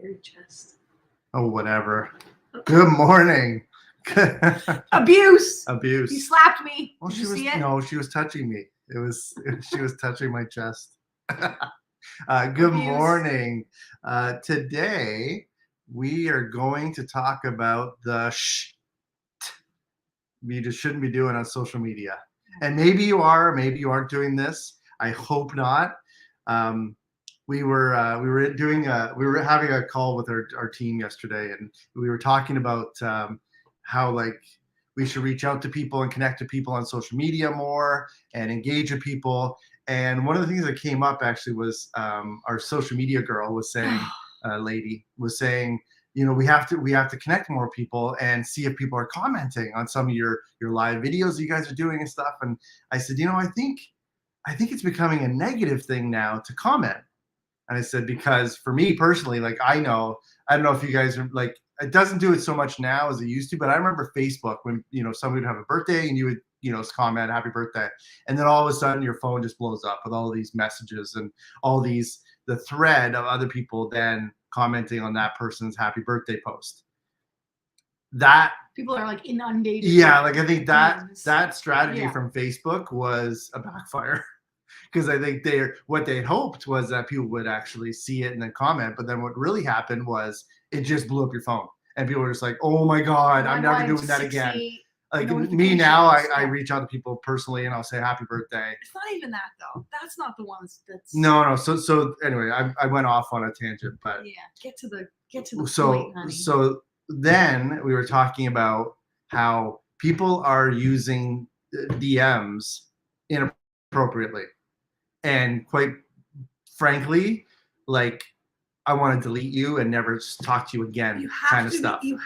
hairy chest. Oh, whatever. Good morning. Abuse. Abuse. You slapped me. Well, Did she you was see it? no, she was touching me. She was touching my chest. Good Abuse. morning. Today we are going to talk about the we just shouldn't be doing on social media. And maybe you are, maybe you aren't doing this. I hope not. We were having a call with our team yesterday, and we were talking about how like we should reach out to people and connect to people on social media more and engage with people. And one of the things that came up actually was our social media girl was saying, lady was saying, you know, we have to connect more people and see if people are commenting on some of your live videos you guys are doing and stuff. And I said, you know, I think it's becoming a negative thing now to comment. And I said, because for me personally, like I don't know if you guys are like, it doesn't do it so much now as it used to, but I remember Facebook when, you know, somebody would have a birthday and you would, you know, comment happy birthday. And then all of a sudden your phone just blows up with all of these messages and all the thread of other people then commenting on that person's happy birthday post. That people are like inundated. Yeah, like I think that strategy from Facebook was a backfire. Because I think what they hoped was that people would actually see it and then comment, but then what really happened was it just blew up your phone, and people were just like, "Oh my God, I'm never doing that again." Like me now, I reach out to people personally and I'll say happy birthday. It's not even that though. That's not the ones that's no. So anyway, I went off on a tangent, but yeah, get to the point, honey. So then we were talking about how people are using DMs inappropriately. And quite frankly, like I want to delete you and never talk to you again, kind of stuff. I'm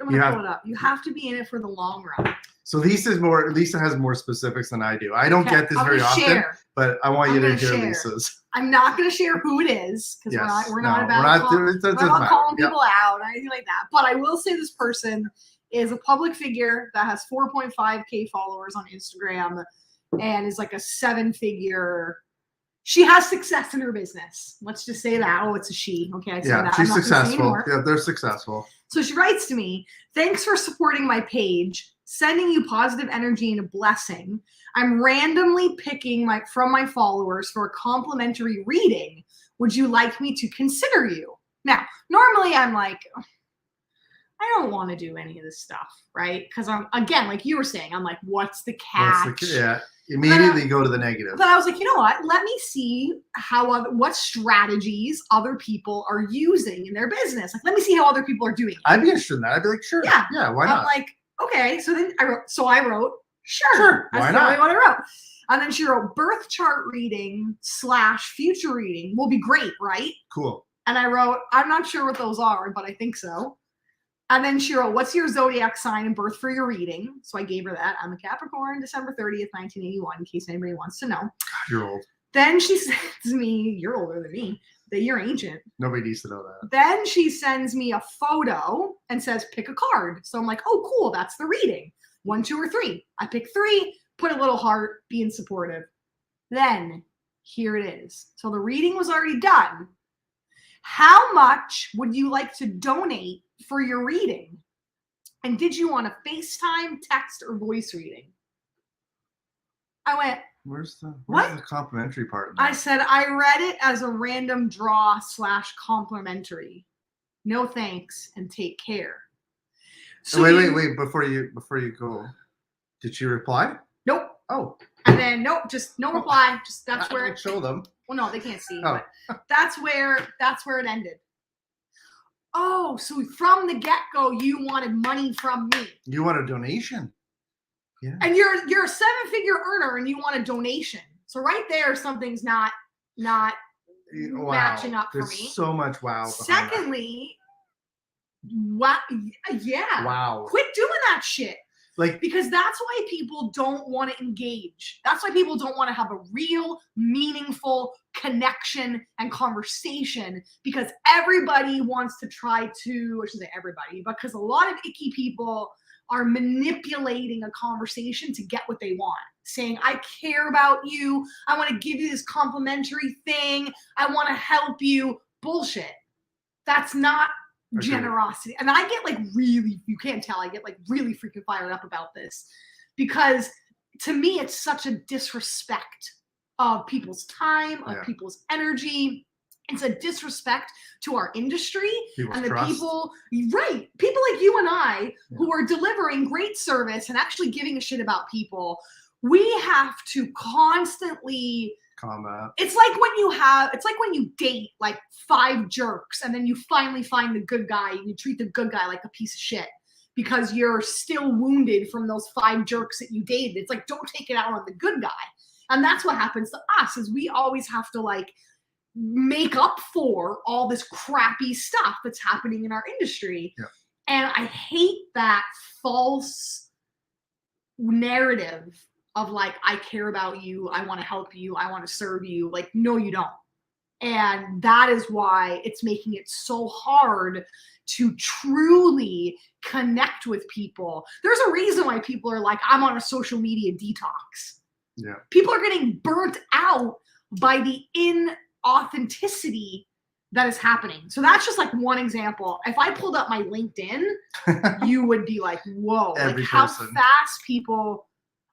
gonna pull it up. You have to be in it for the long run. So Lisa has more specifics than I do. I don't get this very often, but I want you to hear Lisa's. I'm not going to share who it is because we're not calling people out or anything like that. But I will say this person is a public figure that has 4.5K followers on Instagram and is like a 7-figure. She has success in her business. Let's just say that. Oh, it's a she. Okay, I say that. She's successful. Yeah, they're successful. So she writes to me, "Thanks for supporting my page. Sending you positive energy and a blessing. I'm randomly picking from my followers for a complimentary reading. Would you like me to consider you?" Now, normally I'm like, I don't want to do any of this stuff, right? Because I'm, again, like you were saying, I'm like, what's the catch? Immediately go to the negative. But I was like, you know what? Let me see what strategies other people are using in their business. Like, let me see how other people are doing it. I'd be interested in that. I'd be like, sure. Yeah, why not? I'm like, okay. So then I wrote, sure. Why not? That's what I wrote. And then she wrote, birth chart reading / future reading will be great, right? Cool. And I wrote, I'm not sure what those are, but I think so. And then she wrote, what's your zodiac sign and birth for your reading? So I gave her that. I'm a Capricorn, December 30th, 1981, in case anybody wants to know. God, you're old. Then she sends me, you're older than me, that you're ancient. Nobody needs to know that. Then she sends me a photo and says, pick a card. So I'm like, oh, cool, that's the reading. 1, 2, or 3. I pick 3, put a little heart, being supportive. Then here it is. So the reading was already done. How much would you like to donate for your reading? And did you want a FaceTime, text, or voice reading? I went, where's the complimentary part? I said, I read it as a random draw / complimentary. No thanks and take care. So wait, before you go, did she reply? Nope. Oh. And then nope, just no reply. Just that's where it show them. Well, no, they can't see, but that's where it ended. Oh, so from the get-go, you wanted money from me. You want a donation. Yeah. And you're a 7-figure earner and you want a donation. So right there, something's not matching up for me. There's so much wow. Secondly, wow. Quit doing that shit. Because that's why people don't want to engage. That's why people don't want to have a real, meaningful connection and conversation, because everybody wants to try to, I shouldn't say everybody, because a lot of icky people are manipulating a conversation to get what they want. Saying, I care about you. I want to give you this complimentary thing. I want to help you. Bullshit. That's not generosity. And I get like really, you can't tell, I get like really freaking fired up about this because to me, it's such a disrespect of people's time, of people's energy. It's a disrespect to our industry and the trust. people like you and I who are delivering great service and actually giving a shit about people. We have to constantly combat. It's like when you date like 5 jerks and then you finally find the good guy and you treat the good guy like a piece of shit because you're still wounded from those 5 jerks that you dated. It's like, don't take it out on the good guy. And that's what happens to us is we always have to like make up for all this crappy stuff that's happening in our industry. Yeah. And I hate that false narrative of like, I care about you, I want to help you, I want to serve you. Like, no, you don't. And that is why it's making it so hard to truly connect with people. There's a reason why people are like, I'm on a social media detox. Yeah. People are getting burnt out by the inauthenticity that is happening. So that's just like one example. If I pulled up my LinkedIn, you would be like, whoa, like how fast people,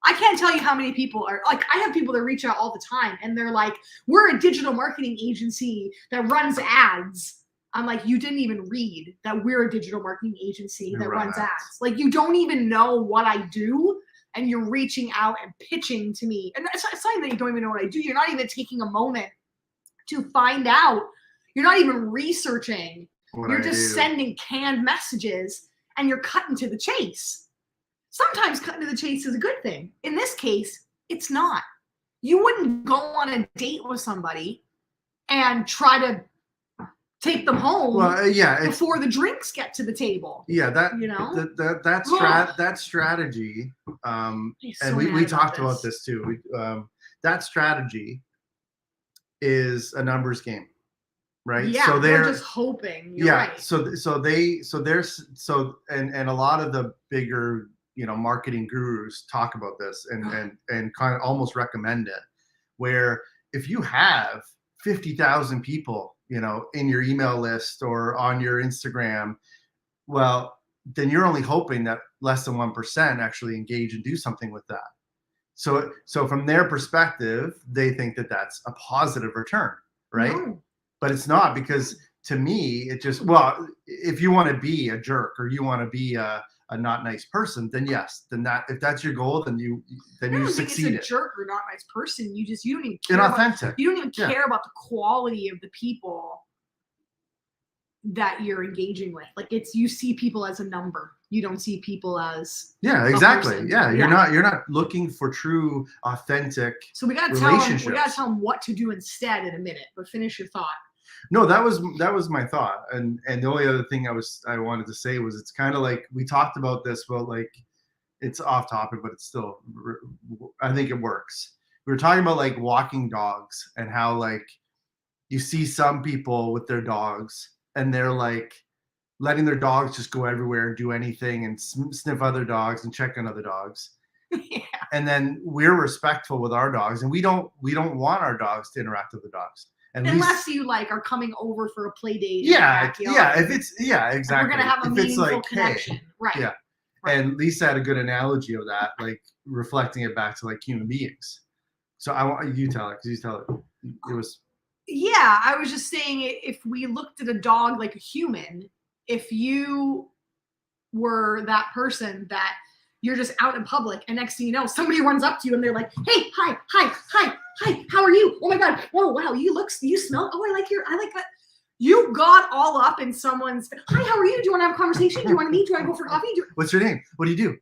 I can't tell you how many people are like, I have people that reach out all the time and they're like, we're a digital marketing agency that runs ads. I'm like, you didn't even read that we're a digital marketing agency that runs ads. Like you don't even know what I do. And you're reaching out and pitching to me. And it's something that you don't even know what I do. You're not even taking a moment to find out. You're not even researching. You're just sending canned messages and you're cutting to the chase. Sometimes cutting to the chase is a good thing. In this case, it's not. You wouldn't go on a date with somebody and try to take them home before the drinks get to the table. Yeah, that that strategy, and we talked about this too. That strategy is a numbers game, right? Yeah, so they're just hoping. You're right. So a lot of the bigger marketing gurus talk about this and kind of almost recommend it, where if you have 50,000 people in your email list or on your Instagram, well, then you're only hoping that less than 1% actually engage and do something with that. So from their perspective, they think that that's a positive return, right? No. But it's not, because to me, it just, well, if you want to be a jerk or you want to be a not nice person, then yes, then that, if that's your goal, then you succeeded. It's a jerk or not nice person. You don't even care. Inauthentic. You don't even care about the quality of the people that you're engaging with. Like you see people as a number. You don't see people as exactly. Yeah, you're not looking for true, authentic. So we gotta tell them what to do instead in a minute. But finish your thought. No, that was my thought, and the only other thing I wanted to say was, it's kind of like we talked about this, but like it's off topic, but it's still, I think it works. We were talking about like walking dogs and how like you see some people with their dogs and they're like letting their dogs just go everywhere and do anything and sniff other dogs and check on other dogs. Yeah. And then we're respectful with our dogs, and we don't want our dogs to interact with the dogs. Unless you like are coming over for a play date. If it's exactly. We're gonna have a meaningful connection, hey, right? Yeah, right. And Lisa had a good analogy of that, like reflecting it back to like human beings. So I want you tell it, because you tell it. It was. Yeah, I was just saying, if we looked at a dog like a human, if you were that person that you're just out in public and next thing you know, somebody runs up to you and they're like, hey, hi, how are you? Oh my God. Oh, wow. You smell. Oh, I like that. You got all up in someone's, hi, how are you? Do you want to have a conversation? Do you want to meet? Do you want to go for coffee? What's your name? What do you do?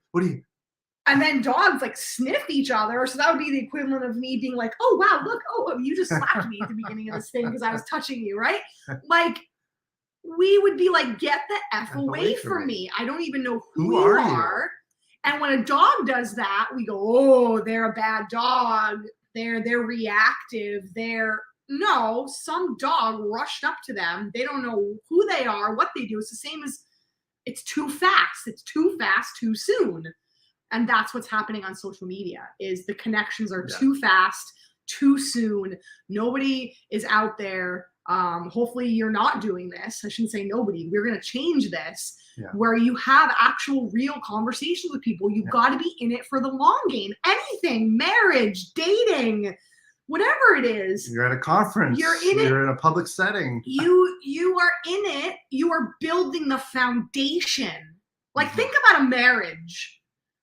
And then dogs like sniff each other. So that would be the equivalent of me being like, oh, wow, look. Oh, you just slapped me at the beginning of this thing because I was touching you, right? Like, we would be like, get the F away from me. I don't even know who you are. And when a dog does that, we go, oh, they're a bad dog. They're reactive. No, some dog rushed up to them. They don't know who they are, what they do. It's the same as, it's too fast. It's too fast, too soon. And that's what's happening on social media, is the connections are too fast, too soon. Nobody is out there hopefully you're not doing this. I shouldn't say nobody. We're going to change this where you have actual real conversations with people. You've got to be in it for the long game. Anything, marriage, dating, whatever it is. You're at a conference. You're in a public setting. You are in it. You are building the foundation. Like, think about a marriage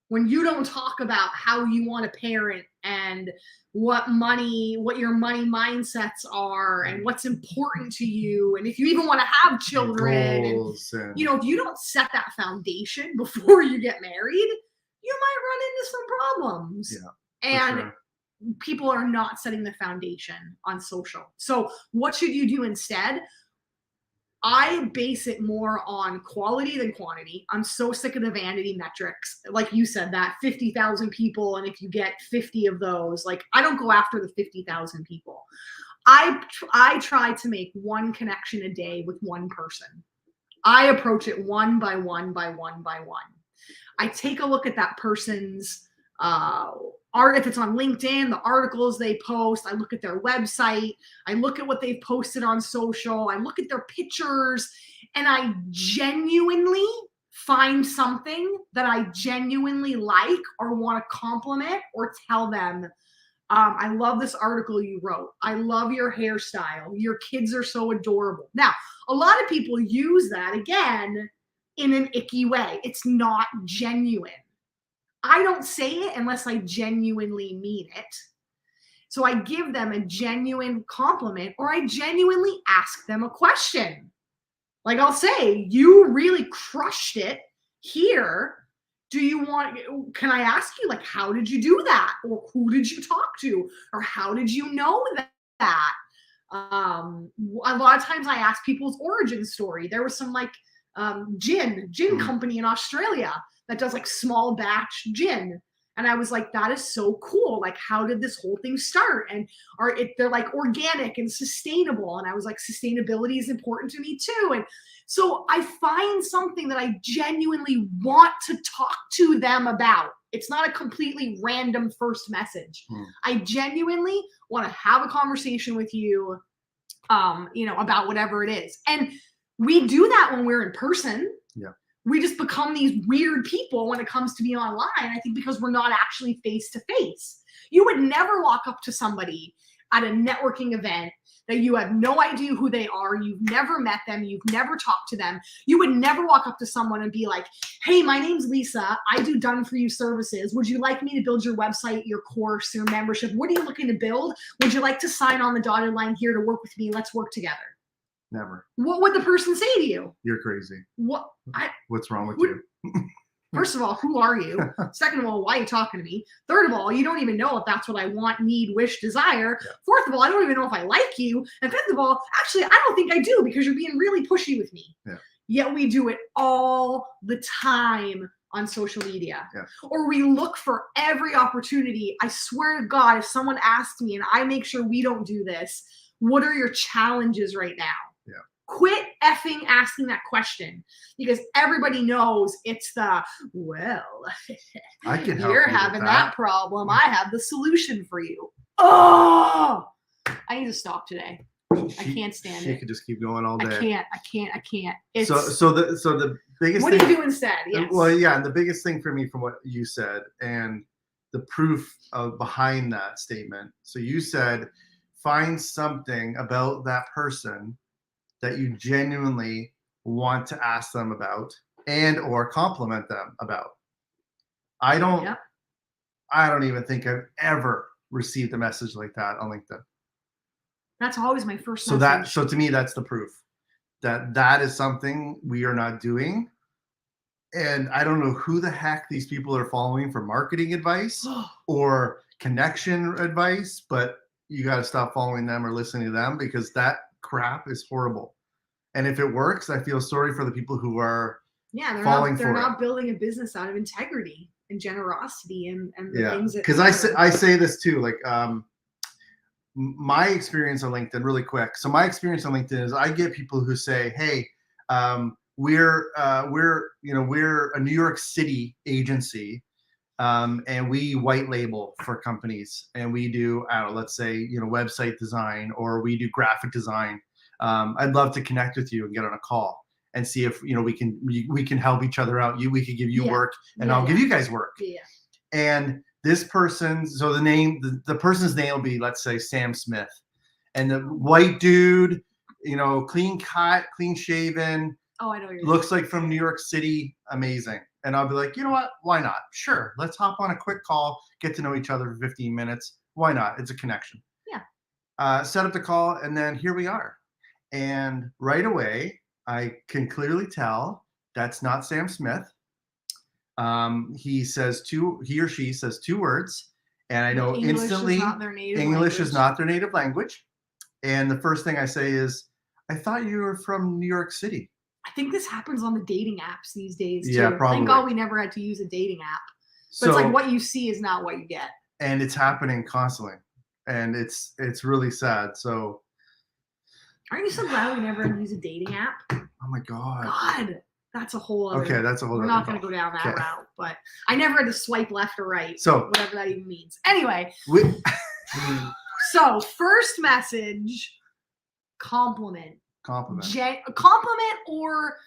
when you don't talk about how you want to parent and what your money mindsets are and what's important to you. And if you even want to have children, and, if you don't set that foundation before you get married, you might run into some problems. And people are not setting the foundation on social. So what should you do instead? I base it more on quality than quantity. I'm so sick of the vanity metrics. Like you said, that 50,000 people, and if you get 50 of those, like, I don't go after the 50,000 people. I try to make one connection a day with one person. I approach it one by one by one by one. I take a look at that person's art, if it's on LinkedIn, the articles they post. I look at their website. I look at what they've posted on social. I look at their pictures, and I genuinely find something that I genuinely like or want to compliment or tell them. I love this article you wrote. I love your hairstyle. Your kids are so adorable. Now, a lot of people use that, again, in an icky way. It's not genuine. I don't say it unless I genuinely mean it. So I give them a genuine compliment, or I genuinely ask them a question. Like, I'll say, you really crushed it here. Can I ask you, like, how did you do that? Or who did you talk to? Or how did you know that? A lot of times I ask people's origin story. There was some gin company in Australia that does like small batch gin. And I was like, that is so cool. Like, how did this whole thing start? And they're like organic and sustainable. And I was like, sustainability is important to me too. And so I find something that I genuinely want to talk to them about. It's not a completely random first message. I genuinely want to have a conversation with you, about whatever it is. And we do that when we're in person. We just become these weird people when it comes to being online, I think, because we're not actually face to face. You would never walk up to somebody at a networking event that you have no idea who they are. You've never met them. You've never talked to them. You would never walk up to someone and be like, hey, my name's Lisa. I do done for you services. Would you like me to build your website, your course, your membership? What are you looking to build? Would you like to sign on the dotted line here to work with me? Let's work together. Never. What would the person say to you? You're crazy. What's wrong with you? First of all, who are you? Second of all, why are you talking to me? Third of all, you don't even know if that's what I want, need, wish, desire. Fourth of all, I don't even know if I like you. And fifth of all, actually, I don't think I do, because you're being really pushy with me. Yet we do it all the time on social media. Or we look for every opportunity. I swear to God, if someone asks me, and I make sure we don't do this, what are your challenges right now? Quit effing asking that question, because everybody knows it's the, I can help you're having that problem. I have the solution for you. Oh, I need to stop today. I can't stand it. She could just keep going all day. I can't. It's, so the biggest what thing, do you do instead? Yes. Well, yeah, and the biggest thing for me from what you said and the proof behind that statement. So you said, find something about that person that you genuinely want to ask them about and or compliment them about. I don't even think I've ever received a message like that on LinkedIn. That's always my first message. So to me, that's the proof that is something we are not doing. And I don't know who the heck these people are following for marketing advice or connection advice, but you got to stop following them or listening to them, because that crap is horrible. And if it works, I feel sorry for the people who are they're not building a business out of integrity and generosity and the things that, because I say this too, like my experience on LinkedIn, really quick. So my experience on LinkedIn is I get people who say, hey, we're a New York City agency, and we white label for companies, and we do, let's say, website design, or we do graphic design. I'd love to connect with you and get on a call and see if we can help each other out. We could give you work, and I'll give you guys work. Yeah. And this person, so the person's name will be, let's say, Sam Smith, and the white dude, clean cut, clean shaven. Oh, I know you're looks like from New York City, amazing. And I'll be like, you know what? Why not? Sure, let's hop on a quick call, get to know each other for 15 minutes. Why not? It's a connection. Yeah. Set up the call, and then here we are. And right away, I can clearly tell that's not Sam Smith. He or she says two words, and I know instantly English is not their native language. And the first thing I say is, I thought you were from New York City. I think this happens on the dating apps these days too. Yeah, probably. Thank God we never had to use a dating app. But it's like what you see is not what you get. And it's happening constantly. And it's really sad. So aren't you so glad we never had to use a dating app? Oh my God. God. That's a whole other. Okay, that's a whole. We're not going to go down that route, but I never had to swipe left or right. So whatever that even means. Anyway. So first message, compliment. Compliment or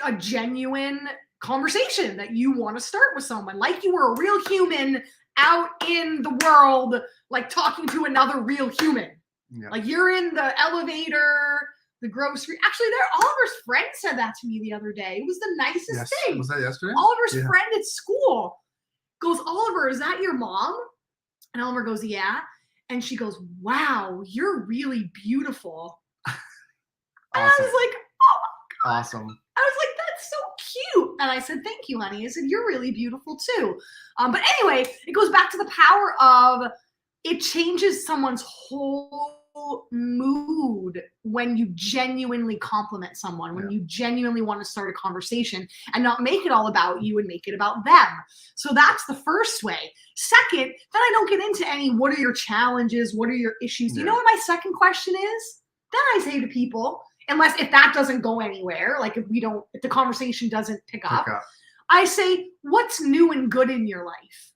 a genuine conversation that you want to start with someone, like you were a real human out in the world, like talking to another real human. Yeah. Like you're in the elevator, the grocery. Actually, Oliver's friend said that to me the other day. It was the nicest thing. Was that yesterday? Oliver's friend at school goes, Oliver, is that your mom? And Oliver goes, yeah. And she goes, wow, you're really beautiful. Awesome. And I was like, oh my God. Awesome. I was like, that's so cute. And I said, thank you, honey. I said, you're really beautiful too. But anyway, it goes back to the power of it changes someone's whole mood when you genuinely compliment someone, when you genuinely want to start a conversation and not make it all about you and make it about them. So that's the first way. Second, then I don't get into any, what are your challenges? What are your issues? Do you know what my second question is? Then I say to people, if that doesn't go anywhere, like if the conversation doesn't pick up, I say, what's new and good in your life?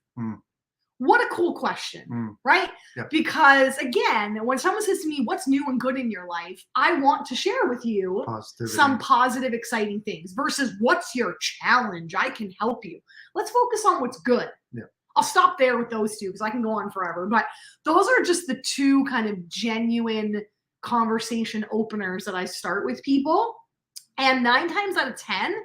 What a cool question, right? Yep. Because again, when someone says to me, what's new and good in your life? I want to share with you some positive, exciting things versus what's your challenge? I can help you. Let's focus on what's good. Yeah. I'll stop there with those two because I can go on forever. But those are just the two kind of genuine conversation openers that I start with people. And 9 times out of 10,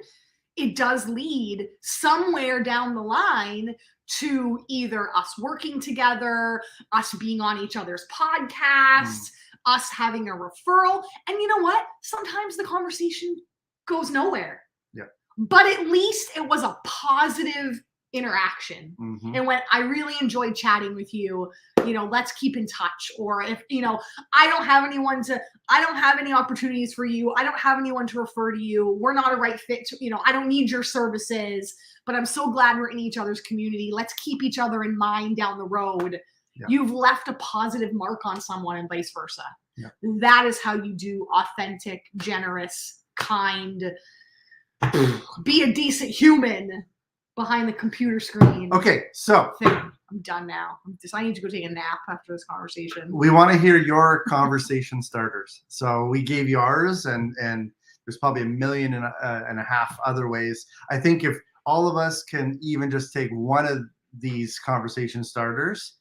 it does lead somewhere down the line to either us working together, us being on each other's podcasts, us having a referral. And you know what? Sometimes the conversation goes nowhere. Yeah. But at least it was a positive interaction. And when I really enjoyed chatting with you, let's keep in touch. Or if, I don't have any opportunities for you. I don't have anyone to refer to you. We're not a right fit to, I don't need your services, but I'm so glad we're in each other's community. Let's keep each other in mind down the road. Yeah. You've left a positive mark on someone and vice versa. Yeah. That is how you do authentic, generous, kind, be a decent human behind the computer screen. Okay, so I'm done now. I need to go take a nap after this conversation. We want to hear your conversation starters. So we gave you ours, and there's probably 1.5 million other ways. I think if all of us can even just take one of these conversation starters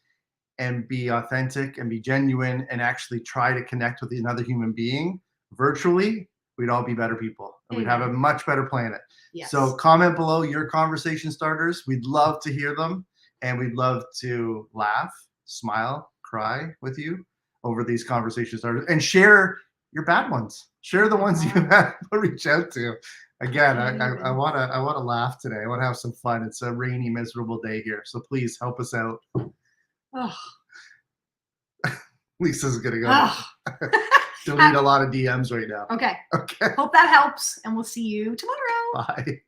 and be authentic and be genuine and actually try to connect with another human being virtually, we'd all be better people and we'd have a much better planet. Yes. So comment below your conversation starters. We'd love to hear them, and we'd love to laugh, smile, cry with you over these conversation starters, and share your bad ones. Share the ones you have to reach out to. Again, I want to laugh today. I want to have some fun. It's a rainy, miserable day here, so please help us out. Oh. Lisa's gonna go. Delete a lot of DMs right now. Okay. Hope that helps, and we'll see you tomorrow. Bye.